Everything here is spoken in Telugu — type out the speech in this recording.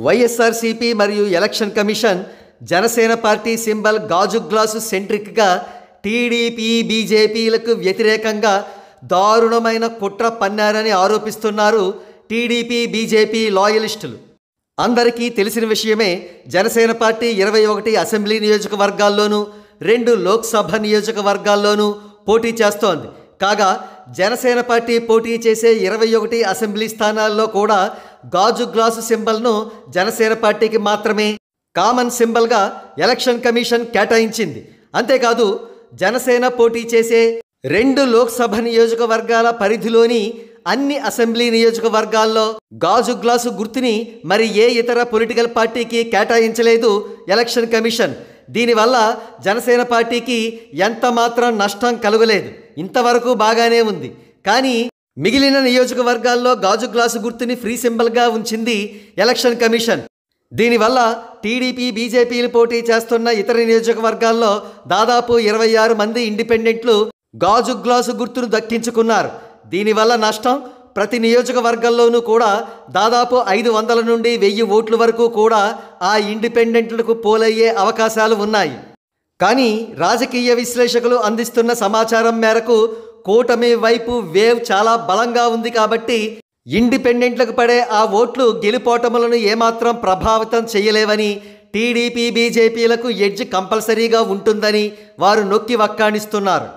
వైఎస్ఆర్సీపీ మరియు election commission Janasena party symbol గాజు గ్లాసు సెంట్రిక్గా టీడీపీ బీజేపీలకు వ్యతిరేకంగా దారుణమైన కుట్ర పన్నారని ఆరోపిస్తున్నారు టీడీపీ బీజేపీ లాయలిస్టులు. అందరికీ తెలిసిన విషయమే, జనసేన పార్టీ 21 అసెంబ్లీ నియోజకవర్గాల్లోనూ 2 లోక్సభ నియోజకవర్గాల్లోనూ పోటీ చేస్తోంది. కాగా జనసేన పార్టీ పోటీ చేసే 21 అసెంబ్లీ స్థానాల్లో కూడా గాజు గ్లాసు సింబల్ను జనసేన పార్టీకి మాత్రమే కామన్ సింబల్గా ఎలక్షన్ కమిషన్ కేటాయించింది. అంతేకాదు, జనసేన పోటీ చేసే 2 లోక్సభ నియోజకవర్గాల పరిధిలోని అన్ని అసెంబ్లీ నియోజకవర్గాల్లో గాజు గ్లాసు గుర్తుని మరి ఏ ఇతర పొలిటికల్ పార్టీకి కేటాయించలేదు ఎలక్షన్ కమిషన్. దీనివల్ల జనసేన పార్టీకి ఎంత మాత్రం నష్టం కలుగలేదు. ఇంతవరకు బాగానే ఉంది. కానీ మిగిలిన నియోజకవర్గాల్లో గాజు గ్లాసు గుర్తుని ఫ్రీ సింబల్గా ఉంచింది ఎలక్షన్ కమిషన్. దీనివల్ల టీడీపీ బీజేపీలు పోటీ చేస్తున్న ఇతర నియోజకవర్గాల్లో దాదాపు 26 మంది ఇండిపెండెంట్లు గాజు గ్లాసు గుర్తును దక్కించుకున్నారు. దీనివల్ల నష్టం, ప్రతి నియోజకవర్గంలోనూ కూడా దాదాపు 500 నుండి 1000 ఓట్ల వరకు కూడా ఆ ఇండిపెండెంట్లకు పోలయ్యే అవకాశాలు ఉన్నాయి. కానీ రాజకీయ విశ్లేషకులు అందిస్తున్న సమాచారం మేరకు కూటమి వైపు వేవ్ చాలా బలంగా ఉంది కాబట్టి ఇండిపెండెంట్లకు పడే ఆ ఓట్లు గెలుపోటములను ఏమాత్రం ప్రభావితం చేయలేవని, టీడీపీ బీజేపీలకు ఎడ్జ్ కంపల్సరీగా ఉంటుందని వారు నొక్కి వక్కాణిస్తున్నారు.